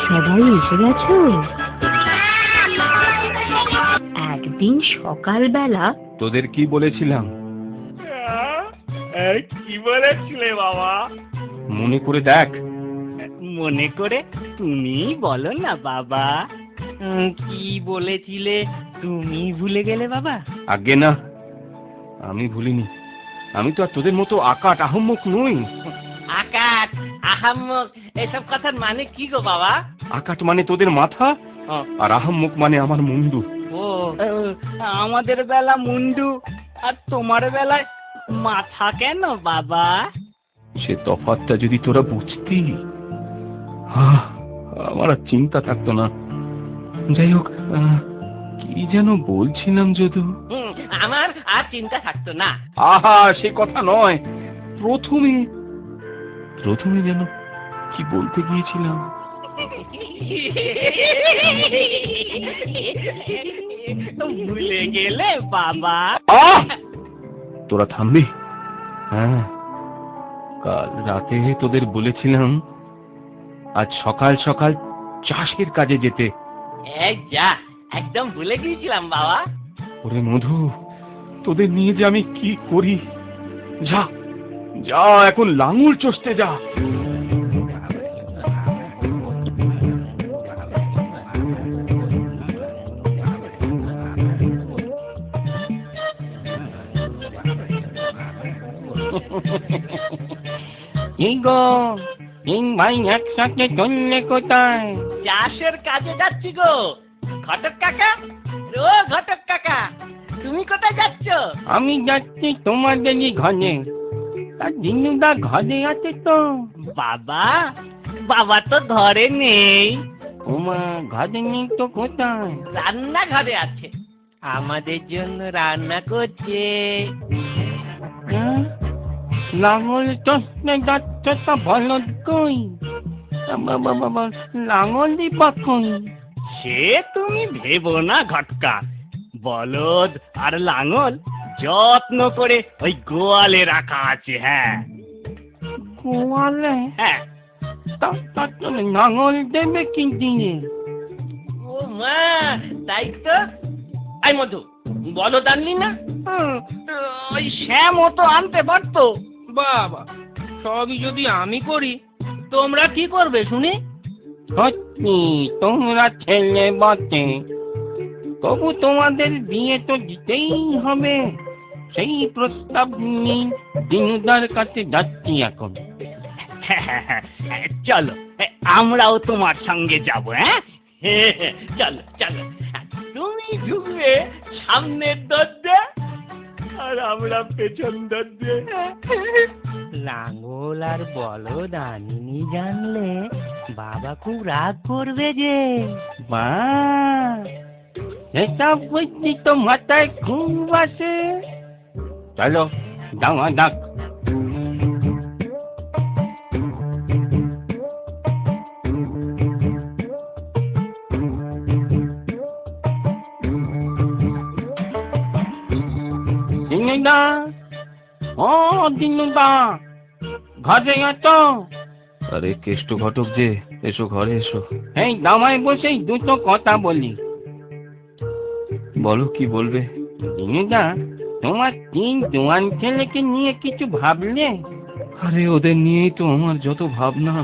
সবাই এসে গেছো? একদিন সকালবেলা তোদের কি বলেছিলাম? কি বলেছিলে বাবা? মনে করে দেখ। মনে করে তুমি বলো না বাবা। কি বলেছিলে তুমি ভুলে গেলে বাবা? আগে না, আমি ভুলিনি। আমি তো আর তোদের মতো আকাট আহম্মক নই। আকাট আহাম্মক এসব কথার মানে কি গো বাবা? আকাট মানে তোদের মাথা, আর আহম্মক মানে আমার মুন্ডু। ও, আমাদের বেলা মুন্ডু আর তোমার বেলায় মাথা কেন বাবা? সে তফাৎটা যদি তোরা বুঝতি, আমার আর চিন্তা থাকতো না। যাই হোক, কি যেন বলছিলাম যদু? আমার আর চিন্তা থাকতো না। আহা, সে কথা নয়। প্রথমে যেন কি বলতে গিয়েছিলাম। ভুলে গেলে বাবা? তোরা থামবি? হ্যাঁ, কাল রাতে তোদের বলেছিলাম আজ সকাল সকাল চাষের কাজে যেতে। যা, একদম ভুলে গিয়েছিলাম বাবা। ওরে মধু, তোদের নিয়ে যে আমি কি করি। যা যা, এখন লাঙল চষতে যা। ভাই একসাথে চললে কোথায়? চাষের কাজে যাচ্ছি গো ঘটক কাকা। ও ঘটক কাকা, তুমি কোথায় যাচ্ছ? আমি যাচ্ছি তোমাদেরই ঘরে। দিনুদা ঘরে আছে তো? বাবা, বাবা তো ঘরে নেই। ওমা, ঘরে নেই তো কোথায়? রান্না ঘরে আছে, আমাদের জন্য রান্না করছে। লাঙল চষতে যাচ্ছ তা বলদ কই? লাঙল দিবা কই? সে তুমি ভেবো না ঘটকা, বলদ আর লাঙল যত্ন করে ওই গোয়ালে রাখা আছে। হ্যাঁ, গোয়ালে? হ্যাঁ। লাঙল দেবে কি দিয়ে? ও মা, তাই তো। আই মধু, বলদ আনলি না? ওই শ্যামও তো আনতে পারতো। বাবা, সবই যদি আমি করি তোমরা কি করবে শুনি? সত্যি তোমরা ছেলে বটে, তবু তোমাদের বিয়ে তো দিতেই হবে। সেই প্রস্তাব নিয়ে দিনুদার কাছে যাচ্ছি এখন। চলো, আমরাও তোমার সঙ্গে যাবো। হ্যাঁ, চলো চলো। তুমি ঢুকবে সামনের দরজা আর আমরা পেছন দরজা। লাঙল আর বলদ আনিনি জানলে বাবা খুব রাগ করবে যে। মা, এটা বুঝছি তো মাথায় খুব আসে। চলো যাওয়া যাক। দিনুদা, ও দিনুদা, ঘরে আছো? আরে কেষ্ট ঘটক যে, এসো ঘরে এসো। এই দামায় বসেই দুটো কথা বলি। বলো, কি বলবে? দিনুদা, তোমার 3 জোয়ান ছেলেকে নিয়ে কিছু ভাবলে? আরে ওদের নিয়েই তো আমার যত ভাবনা।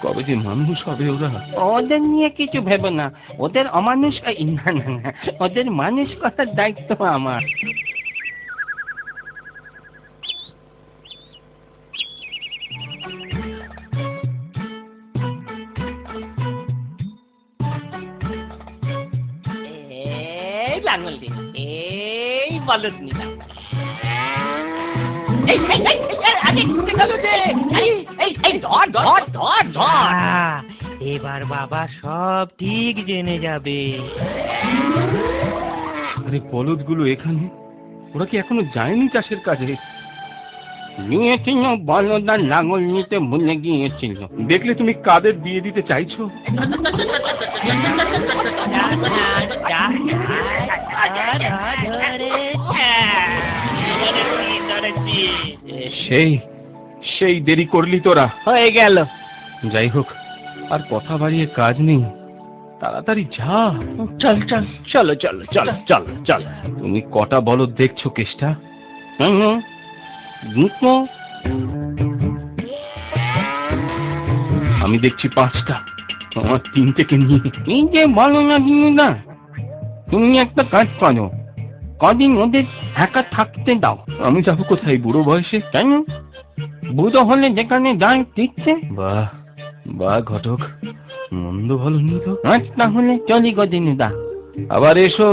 কবে যে মানুষ হবে ওরা। ওদের নিয়ে কিছু ভেবো না, ওদের অমানুষ না, ওদের মানুষ করার দায়িত্ব আমার। লাঙল দিন, এই বলদ নিলাম। আরে ঢুকে গেল যে। এই ধর ধর ধর ধর। এবার বাবা সব ঠিক জেনে যাবে। আরে বলদগুলো এখানে, ওরা কি এখনো যায়নি চাষের কাজে? নিয়েছিল বলদ আর লাঙল নিতে ভুলে গিয়েছিল। দেখলে তুমি কাদের বিয়ে দিতে চাইছো? সেই সেই দেরি করলি তোরা। হয়ে গেল। যাই হোক, আর কথা বাড়িয়ে কাজ নেই, তাড়াতাড়ি যা। চল চল চলো চলো চলো চলো চলো। তুমি কটা বলদ দেখছো কেষ্টা? দুটো। আমি দেখছি 5টা, আমার 3টেকে নিয়ে। তিনটে বলো না দিনুদা, তুমি একটা কাজ করো, কদিন ওদের একা থাকতে দাও। আমি যাবো কোথায় বুড়ো বয়সে? কেন? বুড়ো হলে যেখানে যায় দিচ্ছে। বাহ বাহ ঘটক, মন্দ বলনি তো। আজ তাহলে চলি গো দিনুদা। আবার এসো,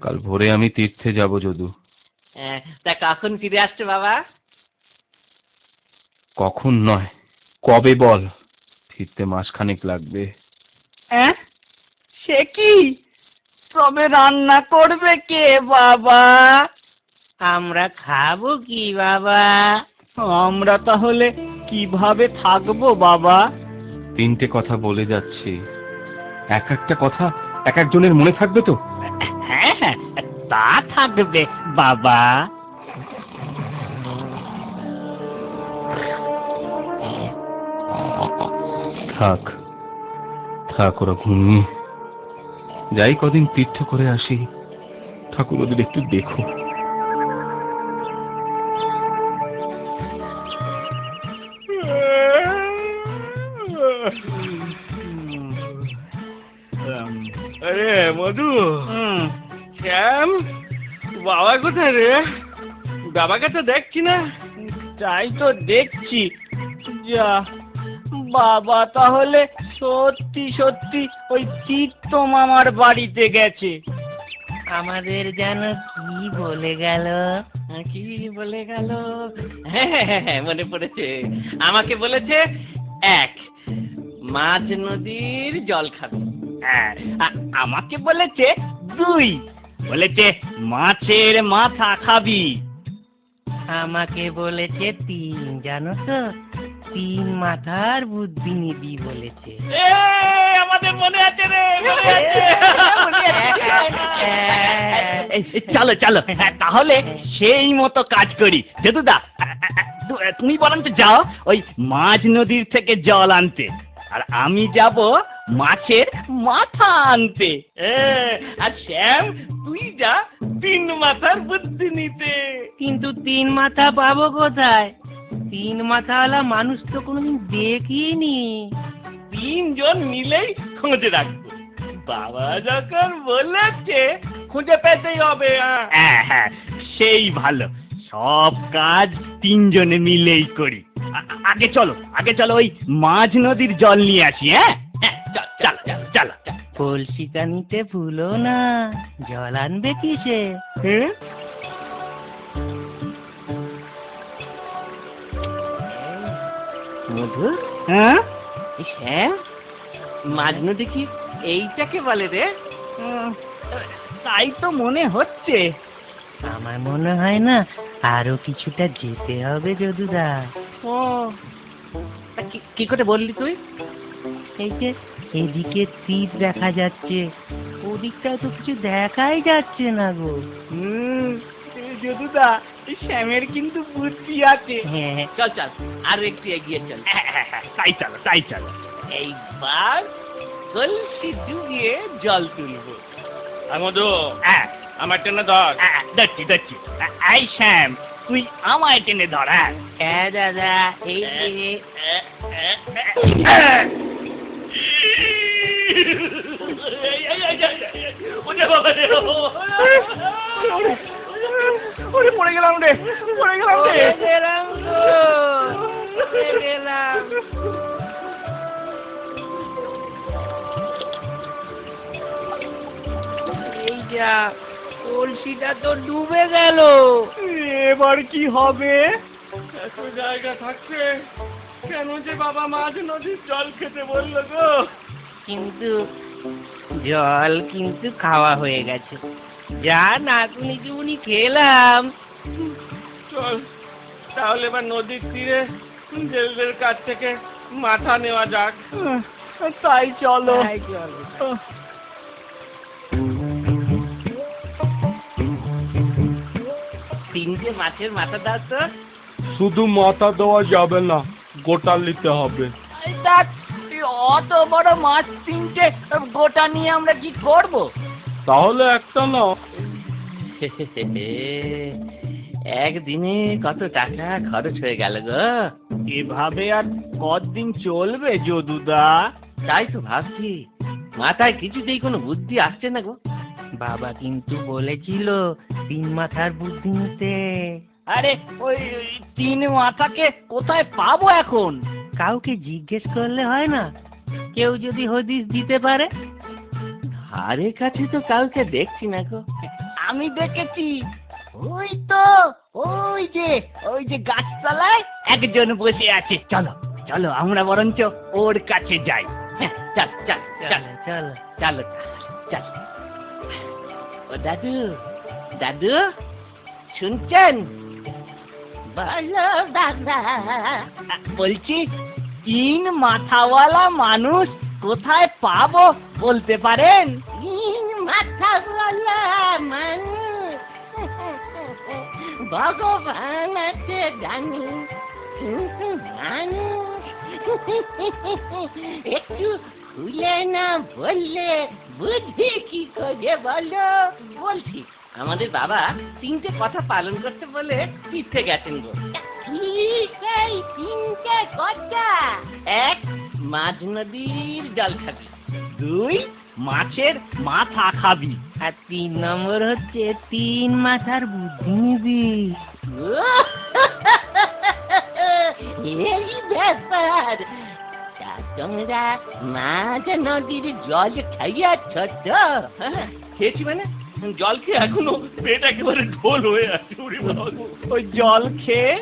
কাল ভোরে আমি তীর্থে যাব যদু। তা কখন ফিরে আসছে বাবা? কখন নয়, কবে বল। ফিরতে মাসখানেক লাগবে। সে কি? তবে রান্না করবে কে বাবা? আমরা খাবো কি বাবা? আমরা তাহলে কিভাবে থাকবো বাবা? 3টে কথা বলে যাচ্ছি, এক একটা কথা এক একজনের মনে থাকবে তো? হ্যাঁ হ্যাঁ, তা থাকবে বাবা। থাক থাক, ওরা ঘুমিয়ে যাই, কদিন তীর্থ করে আসি। ঠাকুর ওদের একটু দেখো। আরে মধু, শ্যাম, বাবা কোথায় রে? বাবাকে তো দেখছি না। তাই তো দেখছি। যা, বাবা তাহলে সত্যি সত্যি ওই তীর্থ মামার বাড়িতে গেছে। আমাদের যেন কি বলে গেল। কি বলে গেল? হ্যাঁ, মনে পড়েছে। আমাকে বলেছে 1 মাঝ নদীর জল খাবে। আমাকে বলেছে 2, বলেছে মাছের মাথা খাবি। আমাকে বলেছে 3, জানো তো, 3 মাথার বুদ্ধি নিবি বলেছে। আমাদের মনে আছে রে, মনে আছে। চলো চলো, তাহলে সেই মতো কাজ করি। যদুদা, তুমি বরঞ্চ যাও ওই মাঝ নদীর থেকে জল আনতে, আর আমি যাব মাছের মাথা আনতে। আর শ্যাম, তুই যা 3 মাথার বুদ্ধি নিতে। কিন্তু 3 মাথা পাবো কোথায়? 3 মাথাওয়ালা মানুষ তো কোনোদিন দেখিনি। 3 জন মিলেই খুঁজে রাখবো। বাবা যখন বলেছে খুঁজে পেতেই হবে। হ্যাঁ হ্যাঁ, সেই ভালো। সব কাজ 3 জনে মিলেই করি। আগে চলো ওই মাঝ নদীর জল নিয়ে আসি। হ্যাঁ, চলো। কলসিটা নিতে ভুলো না, জল আনবে কিসে? মধু, হ্যাঁ, শ্যাম, মাঝ নদী কি এইটাকে বলে রে? তাই তো মনে হচ্ছে। আমার মনে হয় না আরো কিছুটা যেতে হবে যদুদা। ও, তা কি করে বললি তুই? এই যে এদিকে তীর দেখা যাচ্ছে, ওদিকটায় তো কিছু দেখাই যাচ্ছে না গো। যদুদা, শ্যামের কিন্তু বুদ্ধি আছে। হ্যাঁ, চল আর একটু এগিয়ে চল। তাই চলো। এইবার কলসি ডুবিয়ে জল তুলবো। আর মধু, আমার টেনে ধর। ধরছি। এই শ্যাম, তুই আমায় টেনে ধর। হ্যাঁ দাদা, এই যে। পড়ে গেলাম রে। এই যা, কলসিটা তো ডুবে গেল। এবার কি হবে? এত জায়গা থাকছে কেন যে বাবা মাঝ নদীর জল খেতে বললো গো? কিন্তু জল কিন্তু খাওয়া হয়ে গেছে, যা নাকুনি চুনি খেলাম। চল তাহলে এবার নদীর তীরে জেলদের কাছ থেকে মাথা নেওয়া যাক। তাই চলো। তিনটে মাছের মাথা দাও তো। শুধু মাথা দেওয়া যাবে না, গোটা নিতে হবে। অত বড় মাছ তিনটে গোটা নিয়ে আমরা কি করব? তাহলে একটা নাও। একদিনে কত টাকা খরচ হয়ে গেল গো। এভাবে আর কতদিন চলবে যদুদা? তাই তো ভাবছি, মাথায় কিছুতেই কোনো বুদ্ধি আসছে না গো। বাবা কিন্তু বলেছিল 3 মাথার বুদ্ধি নিতে। আরে ওই 3 মাথাকে কোথায় পাবো এখন? কাউকে জিজ্ঞেস করলে হয় না? কেউ যদি হদিস দিতে পারে। ধারে কাছে তো কাউকে দেখছি না গো। আমি দেখেছি, ওই তো ওই যে গাছতলায় একজন বসে আছে। চলো চলো আমরা বরঞ্চ ওর কাছে যাই। হ্যাঁ, চল চল চল চল চলো চল। ও দাদু, দাদু শুনছেন? বলো দাদা। বলছি 3 মাথাওয়ালা মানুষ কোথায় পাবো বলতে পারেন? 3 মাথাওয়ালা মানুষ ভগবান আছে জানি, কিন্তু মানুষ একটু খুলে না বললে বুদ্ধি কি করে বলো? বলছি, আমাদের বাবা 3টে কথা পালন করতে বলে তীর্থে গেছেন গো। ঠিক এই 3টে কথা। 1, মাঝ নদীর জল খাবি। 2, মাছের মাথা খাবি। আর 3 নম্বর হচ্ছে 3 মাথার বুদ্ধি নিবি। এই ব্যাপার। তা তোমরা মাঝ নদীর জল খাইয়াছ তো? খেয়েছি মানে জল খেয়ে এখনো পেট একেবারে ঢোল হয়ে আছে। ওই জল খেয়ে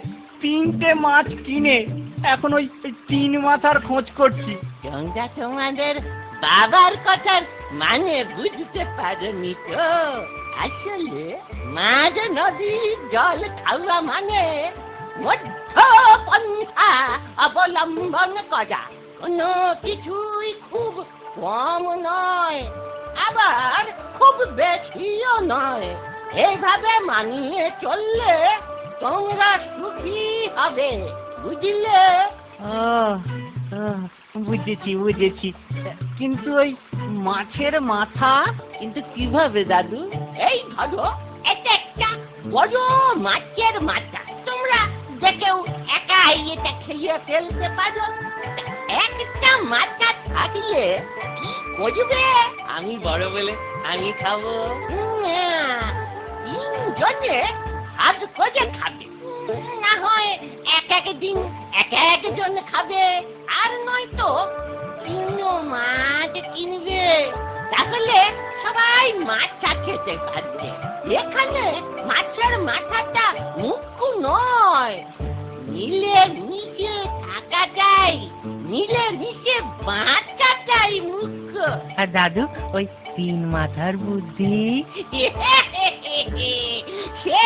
3টে মাছ কিনে এখন ওই 3 মাথার খোঁজ করছি। তোমরা তোমাদের বাবার কথার মানে বুঝতে পারোনি তো। আসলে মাঝ নদীর জল খাওয়া মানে মধ্যপন্থা অবলম্বন করা। কোনো কিছুই খুব কম নয়, আবার খুব বেশিও নয়। এইভাবে মানিয়ে চললে তোমরা সুখী হবে, বুঝলে? বুঝেছি। কিন্তু ওই মাছের মাথা কিন্তু কিভাবে দাদু? এই ধরো, এটা একটা বড় মাছের মাথা। তোমরা যে কেউ একাই এটা খেয়ে ফেলতে পারো। একটা মাথা থাকলে কি করবে? আমি বড় বলে আমি খাবো। 3 জনে ভাগ করে খাবে। না হয় এক দিন একজন খাবে, আর নয়তো 3 মাছ কিনবে। তাহলে সবাই মাছটা খেতে পারবে। এখানে মাছের মাথাটা মুখ্য নয়, নিলে নিচে থাকা চাই, নিলে নিচে বাঁচাটাই মুখ্য। আর দাদু ওই 3 মাথার বুদ্ধি? সে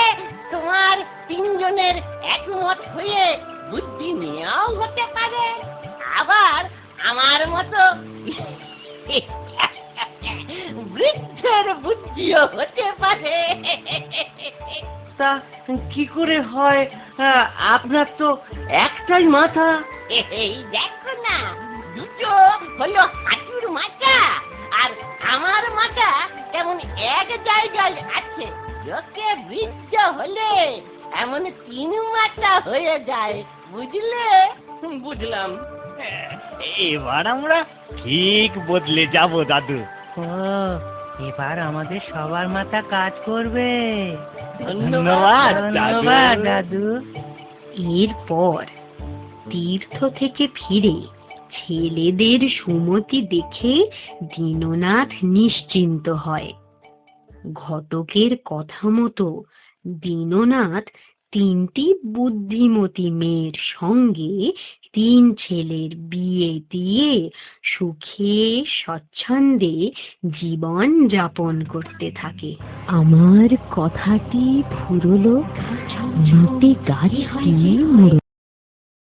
তোমার 3 জনের একমত হয়ে বুদ্ধি নেওয়াও হতে পারে, আবার আমার মতো বৃদ্ধের বুদ্ধিও হতে পারে। তা কি করে হয়? আপনার তো একটাই মাথা। এই দেখো না, 2টো হলো হাঁটুর মাথা, আর আমার মাথা তেমন এক জায়গায় আছে। লোকে বৃদ্ধ হলে এমন 3 মাথা হয়ে যায়, বুঝলে? বুঝলাম। এবার আমরা ঠিক বদলে যাব দাদু। এবার আমাদের সবার মাথা কাজ করবে। ধন্যবাদ দাদু। এরপর তীর্থ থেকে ফিরে ছেলেদের সুমতি দেখে দীননাথ নিশ্চিন্ত হয়। ঘটকের কথা মতো দীননাথ তিনটি বুদ্ধিমতী মেয়ের সঙ্গে তিন ছেলের বিয়ে দিয়ে সুখে স্বচ্ছন্দে জীবন যাপন করতে থাকে। আমার কথাটি ফুরলো, গাছটি